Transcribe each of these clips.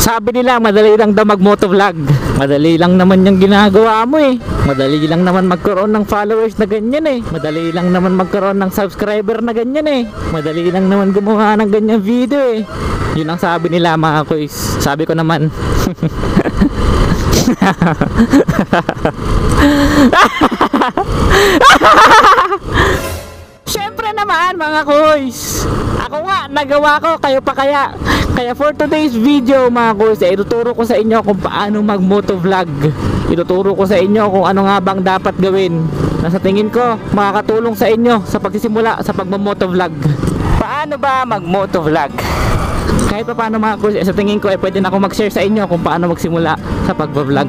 Sabi nila madali lang daw mag-motovlog. Madali lang naman yung ginagawa mo eh. Madali lang naman magkaroon ng followers na ganyan eh. Madali lang naman magkaroon ng subscriber na ganyan eh. Madali lang naman gumawa ng ganyang video eh. Yun ang sabi nila mga kuys. Sabi ko naman syempre naman mga kuys, ako nga nagawa ko, kayo pa kaya. Kaya for today's video mga kuys, ituturo ko sa inyo kung paano mag motovlog. Ituturo ko sa inyo kung ano nga bang dapat gawin na sa tingin ko makakatulong sa inyo sa pagsisimula sa pagmamotovlog. Paano ba mag motovlog? Kahit pa paano mga kuys, sa tingin ko pwede na ako mag-share sa inyo kung paano magsimula sa pag-vlog.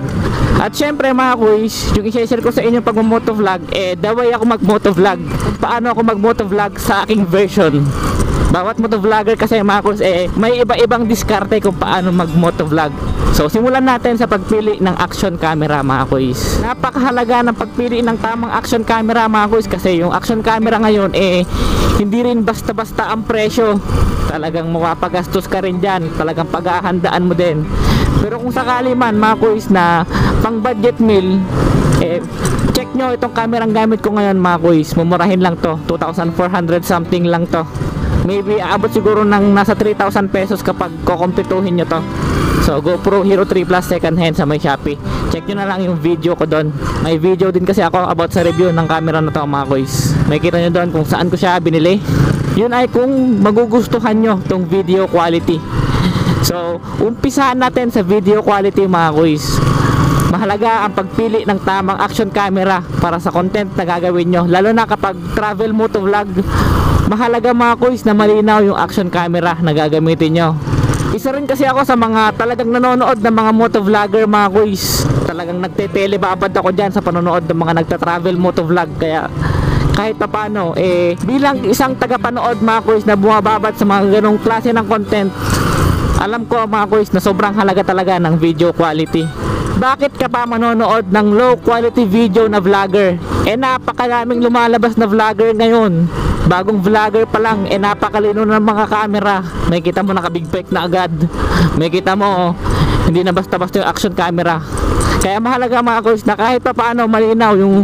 At syempre mga kuys, yung i-share ko sa inyo pag motovlog, the way ako mag-motovlog, kung paano ako mag-motovlog sa aking version. Bawat motovlogger kasi mga kuys, may iba-ibang diskarte kung paano mag-motovlog. So simulan natin sa pagpili ng action camera mga kuys. Napakahalaga ng pagpili ng tamang action camera mga kuys, kasi yung action camera ngayon hindi rin basta-basta ang presyo. Talagang mapapagastos ka rin dyan, talagang paghahandaan mo din. Pero kung sakali man mga kuys na pang budget meal, check nyo itong kamerang gamit ko ngayon mga kuys. Mumurahin lang to, 2,400 something lang to. Maybe aabot siguro ng nasa 3,000 pesos kapag kukumpletuhin nyo to. So GoPro Hero 3 Plus second hand sa may Shopee. Check nyo na lang yung video ko doon. May video din kasi ako about sa review ng camera na to mga kuys. May kita nyo doon kung saan ko siya binili. Yun ay kung magugustuhan nyo tong video quality. So umpisahan natin sa video quality mga kuys. Mahalaga ang pagpili ng tamang action camera para sa content na gagawin nyo, lalo na kapag travel motovlog. Mahalaga mga kuys na malinaw yung action camera na gagamitin nyo. Isa rin kasi ako sa mga talagang nanonood ng mga motovlogger mga kuys. Talagang nagte-telebabad ako dyan sa panonood ng mga nagta-travel motovlog. Kaya kahit pa paano, bilang isang tagapanood mga kuys na bumababad sa mga ganong klase ng content, alam ko mga kuys na sobrang halaga talaga ng video quality. Bakit ka pa manonood ng low quality video na vlogger? Napakaraming lumalabas na vlogger ngayon. Bagong vlogger pa lang, napakalino ng mga camera. May kita mo naka big pack na agad. May kita mo hindi na basta-basta yung action camera. Kaya mahalaga mga kuys na kahit pa paano malinaw yung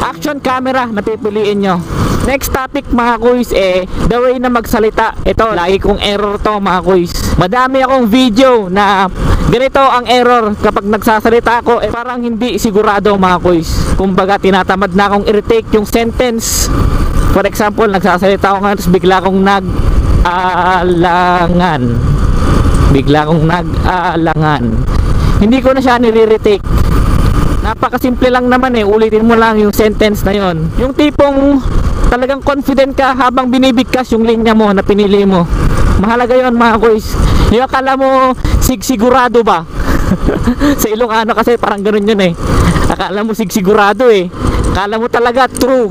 action camera na pipiliin nyo. Next topic mga kuys, the way na magsalita. Ito, lagi kong error to mga kuys. Madami akong video na ganito ang error kapag nagsasalita ako, parang hindi sigurado mga kuys. Kumbaga tinatamad na akong i-retake yung sentence. For example, nagsasalita ako ngayon, tapos bigla akong nag-alangan. Hindi ko na siya nire-retake. Napakasimple lang naman ulitin mo lang yung sentence na yon. Yung tipong talagang confident ka habang binibigkas yung linya mo na pinili mo. Mahalaga yon mga kuys. Yung akala mo sigurado ba? Sa Ilocano kasi parang ganun yun Akala mo sigurado Akala mo talaga true.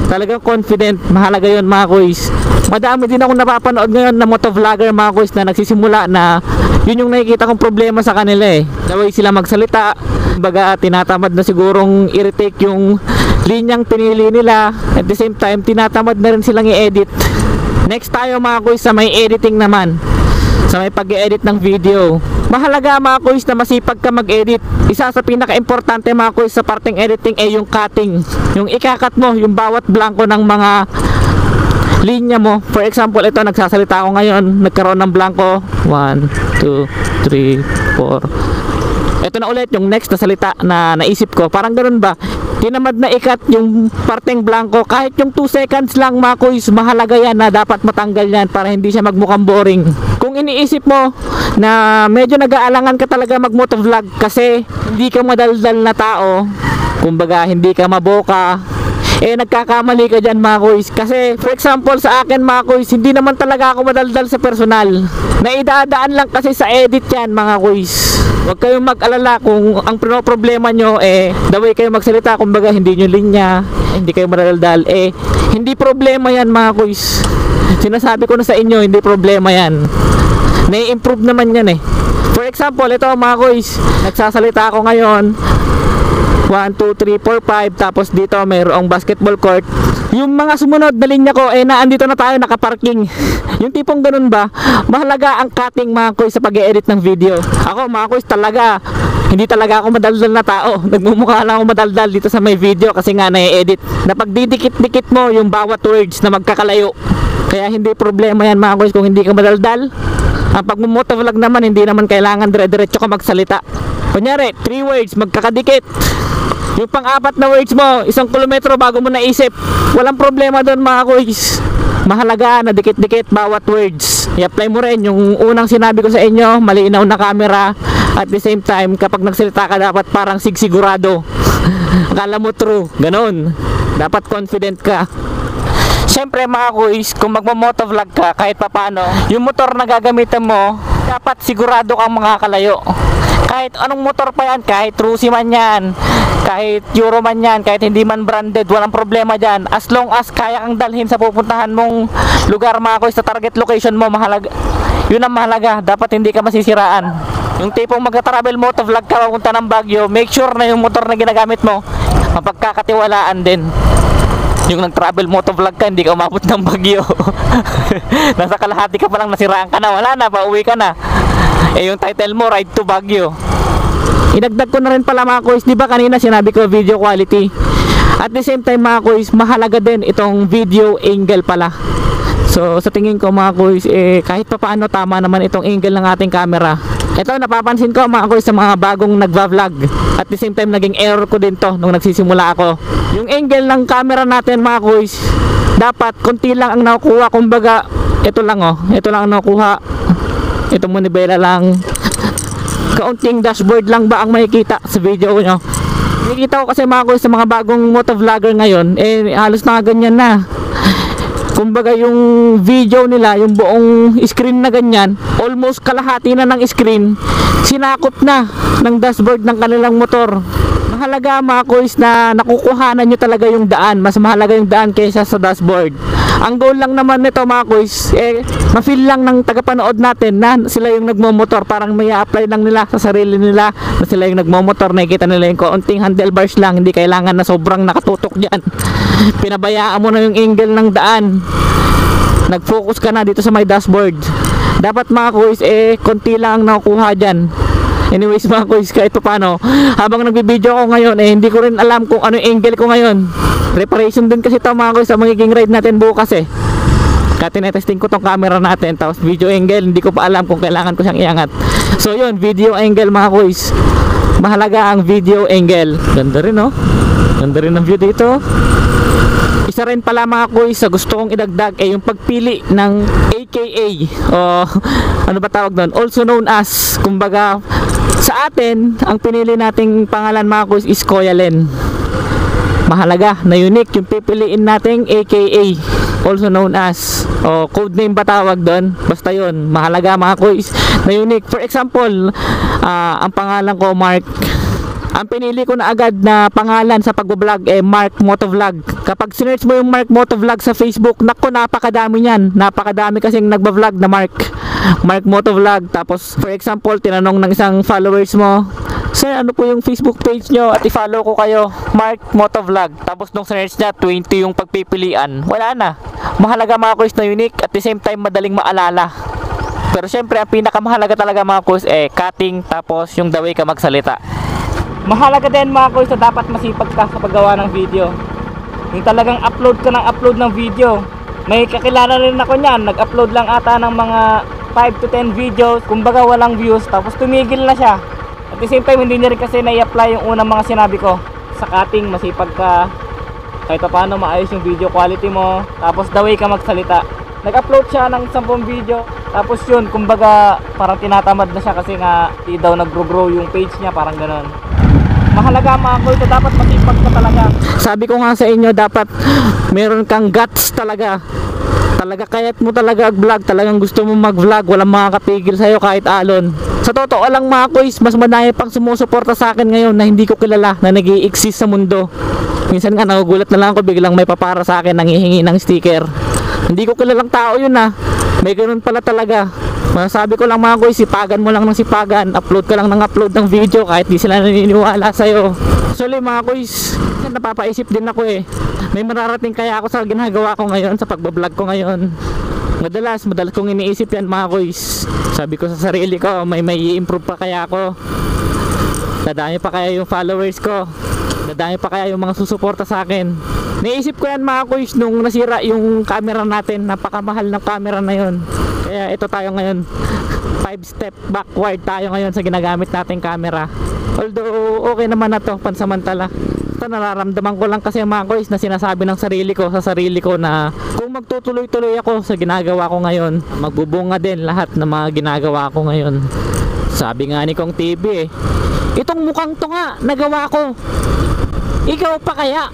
Talagang confident. Mahalaga yon mga kuys. Madami din akong napapanood ngayon na motovlogger mga kuys na nagsisimula na yun yung nakikita kong problema sa kanila The way sila magsalita, baga tinatamad na sigurong i-retake yung linyang pinili nila. At the same time, tinatamad na rin silang i-edit. Next tayo mga kuys sa may editing naman. Sa may pag-edit ng video. Mahalaga mga kuys na masipag ka mag-edit. Isa sa pinaka-importante mga kuys sa parteng editing yung cutting. Yung ikakat mo, yung bawat blanco ng mga linya mo. For example, ito nagsasalita ako ngayon, nagkaroon ng blanco 1, 2, 3, 4. Ito na ulit yung next na salita na naisip ko. Parang ganun ba? Tinamad na ikat yung parteng blanco. Kahit yung 2 seconds lang mga kuys, mahalaga yan na dapat matanggal yan para hindi siya magmukhang boring. Kung iniisip mo na medyo nag-aalangan ka talaga mag-motovlog kasi hindi ka madaldal na tao, kumbaga hindi ka maboka, nagkakamali ka dyan mga kuys. Kasi for example sa akin mga kuys, hindi naman talaga ako madaldal sa personal. Naidadaan lang kasi sa edit yan mga kuys. Huwag kayong mag-alala kung ang problema nyo the way kayo magsalita, kumbaga hindi nyo linya, hindi kayo madaldal, hindi problema yan mga kuys. Sinasabi ko na sa inyo, hindi problema yan. Nai-improve naman yan For example, ito mga kuys, nagsasalita ako ngayon, 1, 2, 3, 4, 5. Tapos dito mayroong basketball court. Yung mga sumunod na linya ko, naandito na tayo nakaparking. Yung tipong ganun ba, mahalaga ang cutting mga kuys sa pag-e-edit ng video. Ako mga kuys talaga, hindi talaga ako madaldal na tao. Nagmumukha lang ako madaldal dito sa may video kasi nga na-edit. Napagdidikit-dikit mo yung bawat words na magkakalayo. Kaya hindi problema yan mga kuys kung hindi ka madaldal. Ang pagmumotovlog naman, hindi naman kailangan dire-diretso ka magsalita. Kunyari, 3 words, magkakadikit. Yung pang-apat na words mo, 1 kilometro bago mo naisip. Walang problema doon mga kuys. Mahalaga na dikit-dikit bawat words. I-apply mo rin yung unang sinabi ko sa inyo, malinaw na camera. At the same time, kapag nagsalita ka dapat parang sigurado. Akala mo true, ganun. Dapat confident ka. Siyempre mga kuys, kung magmo-motovlog ka kahit papano, yung motor na gagamitin mo, dapat sigurado kang makakalayo. Kahit anong motor pa yan, kahit Rusi man yan, kahit Euro man yan, kahit hindi man branded, walang problema dyan. As long as kaya kang dalhin sa pupuntahan mong lugar mga kuys, sa target location mo, mahalaga. Yun ang mahalaga, dapat hindi ka masisiraan. Yung tipong magka-travel motovlog ka papunta ng Baguio, make sure na yung motor na ginagamit mo, mapagkakatiwalaan din. Yung nag-travel motovlog ka, hindi ka umabot ng Baguio. Nasa kalahati ka pa lang, nasiraan ka na, wala na, pauwi ka na. Yung title mo, Ride to Baguio. Idagdag ko na rin pala mga kuys, di ba kanina sinabi ko video quality. At the same time mga kuys, mahalaga din itong video angle pala. So sa tingin ko mga kuys, kahit pa paano tama naman itong angle ng ating camera. Ito napapansin ko mga kuys sa mga bagong nagva-vlog. At the same time naging error ko din to nung nagsisimula ako. Yung angle ng camera natin mga kuys, dapat konti lang ang nakukuha. Kumbaga ito lang ito lang ang nakukuha. Ito manibela lang. Kaunting dashboard lang ba ang makikita sa video nyo. Nakikita ko kasi mga kuys sa mga bagong motovlogger ngayon, halos mga ganyan na. Kumbaga yung video nila, yung buong screen na ganyan, almost kalahati na ng screen, sinakop na ng dashboard ng kanilang motor. Mahalaga mga kuys na nakukuhanan nyo talaga yung daan. Mas mahalaga yung daan kaysa sa dashboard. Ang goal lang naman nito mga kuys, ma-feel lang ng tagapanood natin na sila yung nagmomotor. Parang may apply lang nila sa sarili nila na sila yung nagmomotor. Nakikita nila yung kaunting handlebars lang, hindi kailangan na sobrang nakatutok dyan. Pinabayaan mo na yung angle ng daan, nag-focus ka na dito sa may dashboard. Dapat mga kuys, konti lang ang nakukuha dyan. Anyways mga kuys, kahit pa paano, habang nagbibideo ko ngayon, hindi ko rin alam kung ano yung angle ko ngayon. Preparation din kasi ito mga kuys sa magiging ride natin bukas Kaya tinetesting ko tong camera natin. Tapos video angle, hindi ko pa alam kung kailangan ko siyang iangat. So yun, video angle mga kuys. Mahalaga ang video angle. Ganda rin ganda rin ang view dito. Isa rin pala mga kuys sa gusto kong idagdag yung pagpili ng AKA o ano ba tawag doon, also known as. Kumbaga sa atin, ang pinili nating pangalan mga kuys is Kuya Len. Mahalaga na unique yung pipiliin nating AKA, also known as, o code name ba tawag doon, basta yun, mahalaga mga kuys na unique. For example, ang pangalan ko Mark. Ang pinili ko na agad na pangalan sa pagbablog Mark Motovlog. Kapag sinearch mo yung Mark Motovlog sa Facebook, naku, napakadami niyan. Napakadami kasing nagbablog na Mark Motovlog. Tapos for example, tinanong ng isang followers mo, sir, ano po yung Facebook page nyo at i-follow ko kayo, Mark Motovlog. Tapos nung search niya, 20 yung pagpipilian, wala na. Mahalaga mga kuys na unique, at the same time madaling maalala. Pero syempre ang pinakamahalaga talaga mga kuys cutting, tapos yung the way ka magsalita. Mahalaga din mga kuys na dapat masipag ka sa paggawa ng video. Yung talagang upload ka ng upload ng video. May kakilala rin ako niyan, nag-upload lang ata ng mga 5 to 10 videos, kumbaga walang views, tapos tumigil na siya. At the same time, hindi niya rin kasi na-i-apply yung unang mga sinabi ko. Sa cutting, masipag ka, kahit paano maayos yung video quality mo, tapos the way ka magsalita. Nag-upload siya ng 10 video, tapos yun, kumbaga parang tinatamad na siya kasi nga di daw nag-grow yung page niya, parang ganon. Mahalaga mga kuys, dapat masipag ka talaga. Sabi ko nga sa inyo, dapat meron kang guts talaga. Kaya't mo talaga vlog, talagang gusto mo mag-vlog, walang makakapigil sa'yo kahit alon. Sa totoo lang mga kuys, mas madami pang sumusuporta sa akin ngayon na hindi ko kilala, na nag-i-exist sa mundo. Minsan nga nagugulat na lang ako, biglang may papara sa akin, nanghihingi ng sticker. Hindi ko kilalang tao yun may ganun pala talaga. Masasabi ko lang mga kuys, sipagan mo lang ng sipagan, upload ka lang ng upload ng video kahit di sila naniniwala sa'yo. Actually mga kuys, napapaisip din ako eh. May mararating kaya ako sa ginagawa ko ngayon, sa pagbablog ko ngayon. Madalas kong iniisip yan mga kuys. Sabi ko sa sarili ko, may i-improve pa kaya ako. Dadami pa kaya yung followers ko. Dadami pa kaya yung mga susuporta sa akin. Naisip ko yan mga kuys nung nasira yung camera natin. Napakamahal ng camera na yun. Kaya ito tayo ngayon, 5 step backward tayo ngayon sa ginagamit nating camera. Although okay naman na to, pansamantala. Ito nararamdaman ko lang kasi mga guys na sinasabi ng sarili ko sa sarili ko na kung magtutuloy-tuloy ako sa ginagawa ko ngayon, magbubunga din lahat ng mga ginagawa ko ngayon. Sabi nga ni Kong TV itong mukhang to nga nagawa ko, ikaw pa kaya?